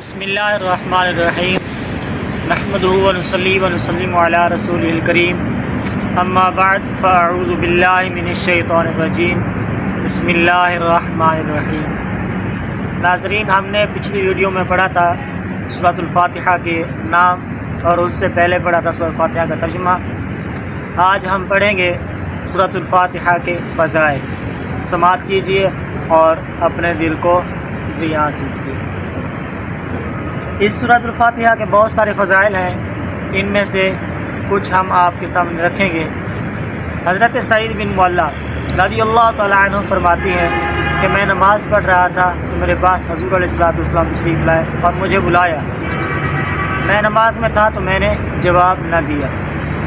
बिस्मिल्लाहिर्रहमानिर्रहीम नहमदुहु व नसल्ली व नसल्लिमु अला रसूलिल करीम अम्मा बाद फ़अऊज़ु बिल्लाहि मिनश्शैतानिर्रजीम बिस्मिल्लाहिर्रहमानिर्रहीम। नाज़रीन, हमने पिछली वीडियो में पढ़ा था सूरतुल फातिहा के नाम और उससे पहले पढ़ा था सूरतुल फातिहा का तर्जुमा। आज हम पढ़ेंगे सूरतुल फातिहा के फ़ज़ाइल। समाअत कीजिए और अपने दिल को ज़िया कीजिए। इस सूरतुल फातिहा के बहुत सारे फ़ज़ाइल हैं, इनमें से कुछ हम आपके सामने रखेंगे। हज़रत सईद बिन मुअल्ला रज़ियल्लाहु तआला अन्हु फरमाती हैं कि मैं नमाज़ पढ़ रहा था तो मेरे पास हुज़ूर अलैहिस्सलाम तशरीफ़ लाए और मुझे बुलाया। मैं नमाज़ में था तो मैंने जवाब न दिया।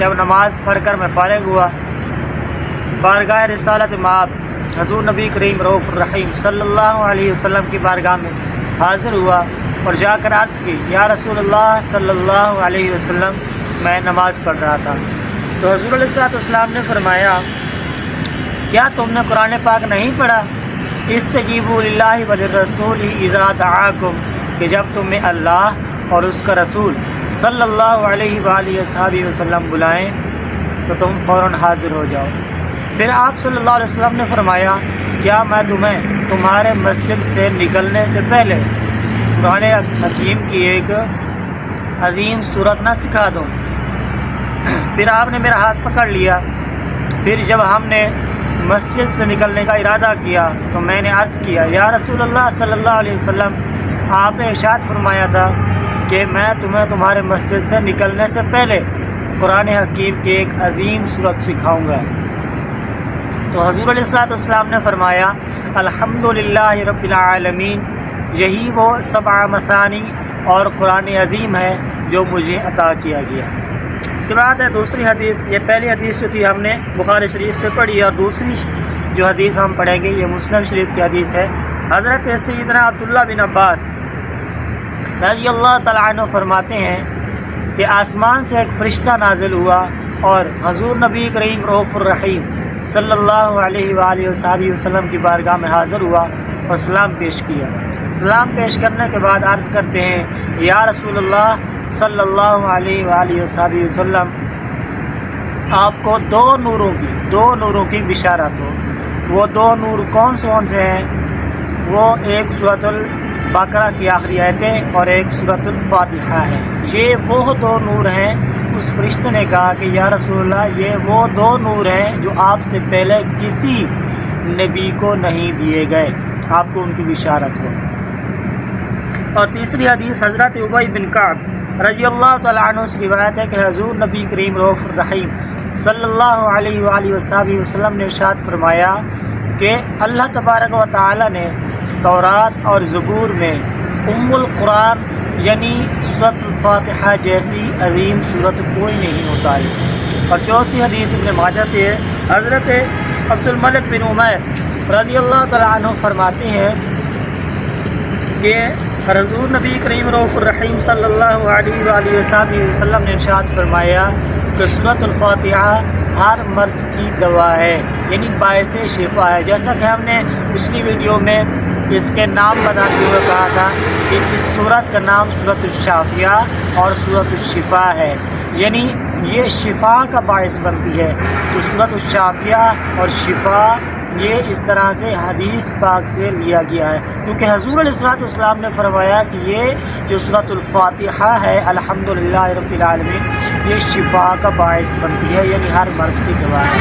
जब नमाज़ पढ़कर मैं फ़ारिग़ हुआ, बारगाह रिसालत माब हुज़ूर नबी करीम रऊफ़ुर रहीम सल्लल्लाहु अलैहि वसल्लम की बारगाह में हाज़िर हुआ और जाकर अर्ज़ की, या रसूलल्लाह सल्लल्लाहु अलैहि वसल्लम, मैं नमाज़ पढ़ रहा था। तो हुज़ूर अलैहिस्सलाम ने फरमाया, क्या तुमने कुरान पाक नहीं पढ़ा? इस्तजीबू लिल्लाहि व लिर्रसूली इज़ा दआकुम, कि जब तुम्हें अल्लाह और उसका रसूल सल्लल्लाहु अलैहि वसल्लम बुलाएं तो तुम फ़ौरन हाज़िर हो जाओ। फिर आप सल्लल्लाहु अलैहि वसल्लम ने फरमाया, क्या मैं तुम्हें तुम्हारे मस्जिद से निकलने से पहले कुरान हकीम की एक अजीम सूरत ना सिखा दूँ? फिर आपने मेरा हाथ पकड़ लिया। फिर जब हमने मस्जिद से निकलने का इरादा किया तो मैंने अर्ज़ किया, या रसूलल्लाह सल्लल्लाहु अलैहि वसल्लम, आपने इरशाद फरमाया था कि मैं तुम्हें तुम्हारे मस्जिद से निकलने से पहले कुरान हकीम की एक अजीम सूरत सिखाऊँगा। तो हुज़ूर अलैहिस्सलाम ने फरमाया, अल्हम्दुलिल्लाहि रब्बिल आलमीन, यही वो सबअ मसानी और कुरान अज़ीम है जो मुझे अता किया गया। इसके बाद है दूसरी हदीस। ये पहली हदीस जो थी हमने बुखारी शरीफ से पढ़ी और दूसरी जो हदीस हम पढ़ेंगे ये मुस्लिम शरीफ की हदीस है। हज़रत सैयदना अब्दुल्लाह बिन अब्बास रज़ियल्लाहु तआला अन्हु फरमाते हैं कि आसमान से एक फ़रिश्ता नाज़िल हुआ और हुज़ूर नबी करीम रऊफ़ुर रहीम सल्लल्लाहु अलैहि वसल्लम की बारगाह में हाज़िर हुआ और सलाम पेश किया। सलाम पेश करने के बाद अर्ज़ करते हैं, या रसूलल्लाह सल्लल्लाहु अलैहि वसल्लम, आपको दो नूरों की बिशारत हो। वो दो नूर कौन से हैं? वो एक सूरतुल बकरा की आखिरी आयतें और एक सूरतुल फातिहा है। ये वो दो नूर हैं। उस फरिश्ते ने कहा कि या रसूलल्लाह, ये वो दो नूर हैं जो आपसे पहले किसी नबी को नहीं दिए गए, आपको उनकी बिशारत हो। और तीसरी हदीस हज़रत उबई बिन कअब रज़ियल्लाहु तआला अन्हु से रिवायत है कि हुज़ूर नबी करीम रऊफ़ुर रहीम सल्लल्लाहु अलैहि वसल्लम ने इरशाद फरमाया कि अल्लाह तबारक व तआला ने तौरात और ज़बूर में उम्मुल कुरान यानी सूरतुल फातिहा जैसी अजीम सूरत कोई नहीं उतारी। और चौथी हदीस इब्न माजा से है। हज़रत अब्दुल मलिक बिन उमैर रज़ियल्लाहु तआला अन्हु फरमाते हैं कि हुज़ूर नबी करीम रऊफ़ुर रहीम सल्लल्लाहु अलैहि वसल्लम ने इरशाद फरमाया कि सूरतुल फातिहा हर मर्ज़ की दवा है, यानी बायस शिफा है। जैसा कि हमने पिछली वीडियो में इसके नाम बताते हुए कहा था कि इस सूरत का नाम सूरतुश शाफ़िया और सूरतुश शिफा है, यानी ये शिफा का बायस बनती है। तो सूरतुश शाफ़िया और शिफा ये इस तरह से हदीस पाक से लिया गया है, क्योंकि हुज़ूर अलैहिस्सलाम ने फरमाया कि ये जो सूरतुल फातिहा है अल्हम्दुलिल्लाहि रब्बिल आलमीन, ये शिफा का बायस बनती है, यानी हर मर्ज़ की दवा है।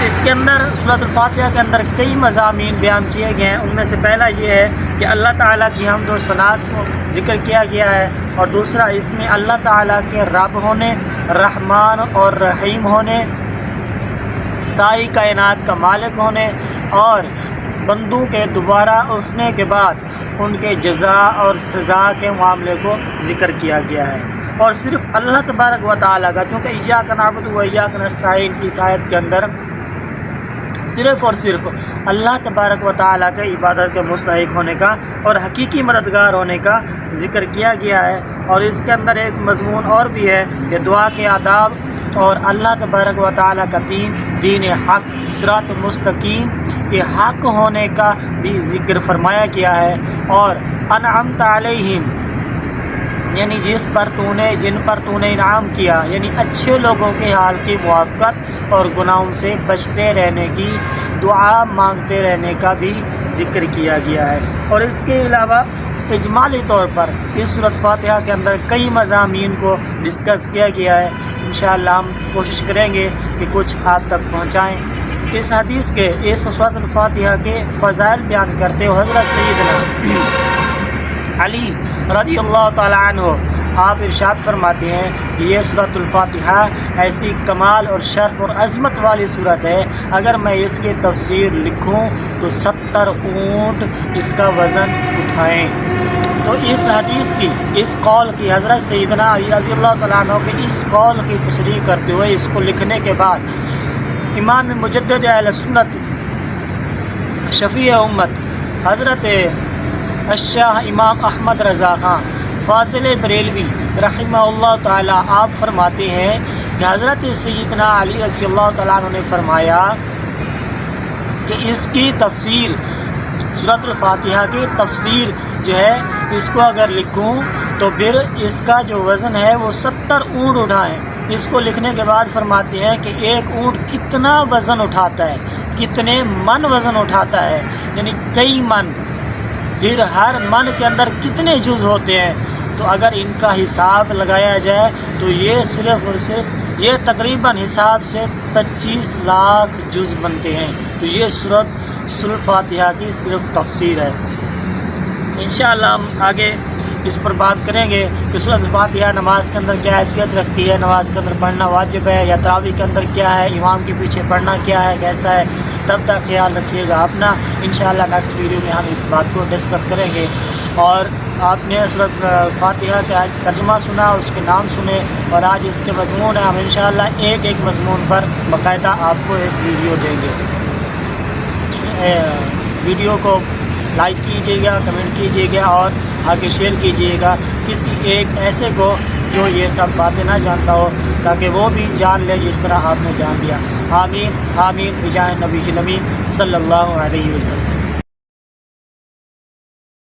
इसके अंदर सूरतुल फातिहा के अंदर कई मज़ामीन बयान किए गए हैं। उनमें से पहला ये है कि अल्लाह ताला की हम्द व सनात को ज़िक्र किया गया है, और दूसरा इसमें अल्लाह ताला के रब होने, रहमान और रहीम होने, सारी कायनात का मालिक होने और बंदों के दोबारा उठने के बाद उनके जज़ा और सज़ा के मामले को ज़िक्र किया गया है। और सिर्फ़ अल्लाह तबारक व तआला का, क्योंकि इय्याका नअबुदु व इय्याका नस्तईन इस आयत के अंदर सिर्फ़ और सिर्फ अल्लाह तबारक व तआला के इबादत के मुस्तहिक होने का और हकीकी मददगार होने का ज़िक्र किया गया है। और इसके अंदर एक मज़मून और भी है कि दुआ के आदाब और अल्लाह तबारक व तआला का दीन हक़ सिरात मुस्तकीम के हक़ होने का भी ज़िक्र फरमाया गया है। और अनअमत अलैहिम, यानी जिन पर तूने इनाम किया, यानी अच्छे लोगों के हाल की मुआफ़क़त और गुनाहों से बचते रहने की दुआ मांगते रहने का भी ज़िक्र किया गया है। और इसके अलावा इजमाली तौर पर इस सूरत फातिहा के अंदर कई मज़ामीन को डिस्कस किया गया है। इंशाअल्लाह हम कोशिश करेंगे कि कुछ आप तक पहुँचाएँ। इस हदीस के इस सूरत फातिहा के फ़ज़ाइल बयान करते हुए हज़रत सैयदना अली रज़ियल्लाहु ताला अन्हु आप इरशाद फरमाते हैं कि ये सूरतुल फातिहा ऐसी कमाल और शर्फ और अज़मत वाली सूरत है, अगर मैं इसकी तफसीर लिखूं तो 70 ऊँट इसका वज़न उठाएं। तो इस हदीस की, इस कौल की, हज़रत सैयदना अली रज़ियल्लाहु ताला अन्हु के इस कौल की तशरीह करते हुए इसको लिखने के बाद इमाम मुजद्दिद अहले सुन्नत शफ़ी उम्मत हज़रत शाह इमाम अहमद रज़ा ख़ान फ़ाज़िल बरेलवी रहिमहुल्लाह ताला आप फरमाते हैं कि हज़रत सैयदना अली रज़ियल्लाहु ताला अन्हु ने फरमाया कि इसकी तफसीर, सूरतुल फातिहा की तफसीर जो है, इसको अगर लिखूं तो फिर इसका जो वज़न है वो 70 ऊँट उठाएँ। इसको लिखने के बाद फरमाते हैं कि एक ऊँट कितना वज़न उठाता है, कितने मन वज़न उठाता है, यानी कई मन। फिर हर मन के अंदर कितने जुज़ होते हैं, तो अगर इनका हिसाब लगाया जाए तो ये सिर्फ़ और सिर्फ ये तकरीबन हिसाब से 25 लाख जुज़ बनते हैं। तो ये सूरतुल फातिहा की सिर्फ तफसीर है। इंशाअल्लाह हम आगे इस पर बात करेंगे कि सूरत फातिहा नमाज के अंदर क्या हैसियत रखती है, नमाज के अंदर पढ़ना वाजिब है या तरावी के अंदर क्या है, इमाम के पीछे पढ़ना क्या है, कैसा है। तब तक ख्याल रखिएगा अपना। इंशाअल्लाह नेक्स्ट वीडियो में हम इस बात को डिस्कस करेंगे। और आपने सूरत फातिहा का तर्जुमा सुना, उसके नाम सुने, और आज इसके मज़मून है। हम इंशाअल्लाह एक एक मज़मून पर बाकायदा आपको एक वीडियो देंगे। वीडियो को लाइक कीजिएगा, कमेंट कीजिएगा और आगे शेयर कीजिएगा किसी एक ऐसे को जो ये सब बातें ना जानता हो, ताकि वो भी जान ले जिस तरह आपने जान लिया। आमीन आमीन बिजाह नबी अमीन सल्लल्लाहु अलैहि वसल्लम।